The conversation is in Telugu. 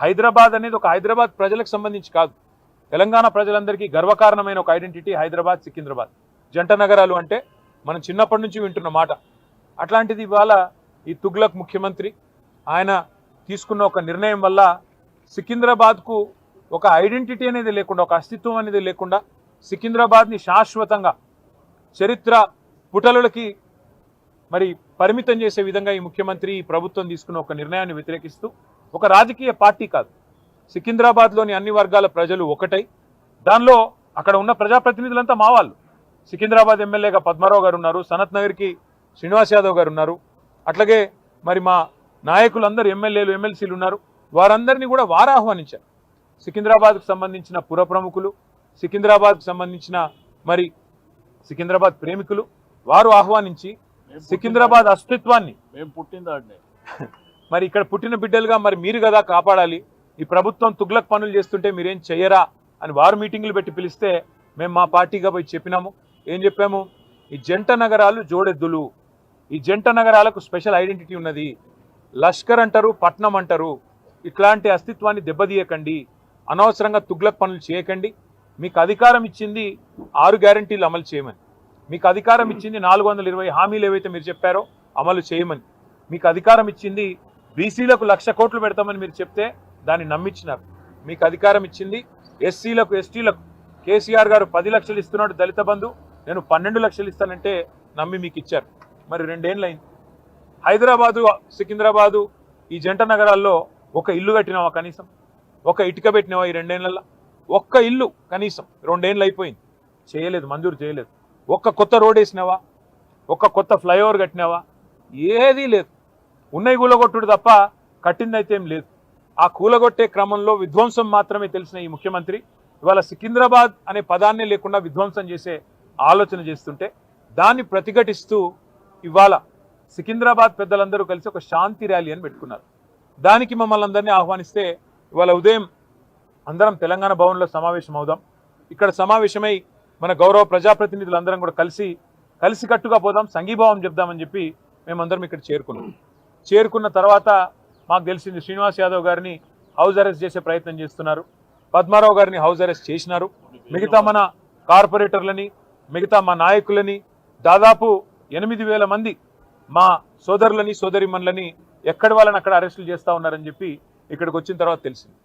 హైదరాబాద్ అనేది ఒక హైదరాబాద్ ప్రజలకు సంబంధించి కాదు, తెలంగాణ ప్రజలందరికీ గర్వకారణమైన ఒక ఐడెంటిటీ హైదరాబాద్, సికింద్రాబాద్ జంట నగరాలు అంటే మనం చిన్నప్పటి నుంచి వింటున్న మాట. అట్లాంటిది ఇవాళ ఈ తుగ్లక్ ముఖ్యమంత్రి ఆయన తీసుకున్న ఒక నిర్ణయం వల్ల సికింద్రాబాద్కు ఒక ఐడెంటిటీ అనేది లేకుండా, ఒక అస్తిత్వం అనేది లేకుండా సికింద్రాబాద్ని శాశ్వతంగా చరిత్ర పుటలకి మరి పరిమితం చేసే విధంగా ఈ ముఖ్యమంత్రి, ఈ ప్రభుత్వం తీసుకున్న ఒక నిర్ణయాన్ని వ్యతిరేకిస్తూ ఒక రాజకీయ పార్టీ కాదు, సికింద్రాబాద్లోని అన్ని వర్గాల ప్రజలు ఒకటై, దానిలో అక్కడ ఉన్న ప్రజాప్రతినిధులంతా మా వాళ్ళు. సికింద్రాబాద్ ఎమ్మెల్యేగా పద్మారావు గారు ఉన్నారు, సనత్ నగర్కి శ్రీనివాస్ యాదవ్ గారు ఉన్నారు, అట్లాగే మరి మా నాయకులందరూ ఎమ్మెల్యేలు, ఎమ్మెల్సీలు ఉన్నారు. వారందరినీ కూడా వారు ఆహ్వానించారు. సికింద్రాబాద్కు సంబంధించిన పుర ప్రముఖులు, సికింద్రాబాద్కు సంబంధించిన మరి సికింద్రాబాద్ ప్రేమికులు వారు ఆహ్వానించి సికింద్రాబాద్ అస్తిత్వాన్ని మరి ఇక్కడ పుట్టిన బిడ్డలుగా మరి మీరు కదా కాపాడాలి, ఈ ప్రభుత్వం తుగ్లక్ పనులు చేస్తుంటే మీరేం చెయ్యరా అని వారు మీటింగులు పెట్టి పిలిస్తే మేము మా పార్టీగా పోయి చెప్పినాము. ఏం చెప్పాము? ఈ జంట నగరాలు జోడెద్దులు, ఈ జంట నగరాలకు స్పెషల్ ఐడెంటిటీ ఉన్నది. లష్కర్ అంటారు, పట్నం అంటారు, ఇట్లాంటి అస్తిత్వాన్ని దెబ్బతీయకండి, అనవసరంగా తుగ్లక్ పనులు చేయకండి. మీకు అధికారం ఇచ్చింది 6 గ్యారంటీలు అమలు చేయమని, మీకు అధికారం ఇచ్చింది 420 హామీలు ఏవైతే మీరు చెప్పారో అమలు చేయమని, మీకు అధికారం ఇచ్చింది బీసీలకు 1,00,000 కోట్లు పెడతామని మీరు చెప్తే దాన్ని నమ్మించినారు. మీకు అధికారం ఇచ్చింది ఎస్సీలకు, ఎస్టీలకు కేసీఆర్ గారు 10 లక్షలు ఇస్తున్నాడు దళిత బంధు, నేను 12 లక్షలు ఇస్తానంటే నమ్మి మీకు ఇచ్చారు. మరి 2 ఏళ్ళు అయింది. హైదరాబాదు, సికింద్రాబాదు ఈ జంట నగరాల్లో ఒక ఇల్లు కట్టినావా? కనీసం ఒక ఇటుక పెట్టినావా ఈ 2 ఏళ్లలో? ఒక్క ఇల్లు కనీసం 2 ఏళ్ళు అయిపోయింది, చేయలేదు, మంజూరు చేయలేదు. ఒక్క కొత్త రోడ్ వేసినావా? ఒక్క కొత్త ఫ్లైఓవర్ కట్టినావా? ఏదీ లేదు. ఉన్నవి కూలగొట్టుడు తప్ప కట్టిందైతే ఏం లేదు. ఆ కూలగొట్టే క్రమంలో విధ్వంసం మాత్రమే తెలిసిన ఈ ముఖ్యమంత్రి ఇవాళ సికింద్రాబాద్ అనే పదాన్నే లేకుండా విధ్వంసం చేసే ఆలోచన చేస్తుంటే దాన్ని ప్రతిఘటిస్తూ ఇవాళ సికింద్రాబాద్ పెద్దలందరూ కలిసి ఒక శాంతి ర్యాలీ అని పెట్టుకున్నారు. దానికి మమ్మల్ని అందరినీ ఆహ్వానిస్తే ఇవాళ ఉదయం అందరం తెలంగాణ భవన్లో సమావేశం అవుదాం, ఇక్కడ సమావేశమై మన గౌరవ ప్రజాప్రతినిధులందరం కూడా కలిసికట్టుగా పోదాం, సంఘీభావం చెప్దామని చెప్పి మేమందరం ఇక్కడ చేరుకున్న తర్వాత మాకు తెలిసింది శ్రీనివాస్ యాదవ్ గారిని హౌస్ అరెస్ట్ చేసే ప్రయత్నం చేస్తున్నారు, పద్మారావు గారిని హౌస్ అరెస్ట్ చేసినారు, మిగతా మన కార్పొరేటర్లని, మిగతా మా నాయకులని దాదాపు 8,000 మంది మా సోదరులని, సోదరిమణులని ఎక్కడి వాళ్ళని అక్కడ అరెస్టులు చేస్తూ ఉన్నారని చెప్పి ఇక్కడికి వచ్చిన తర్వాత తెలిసింది.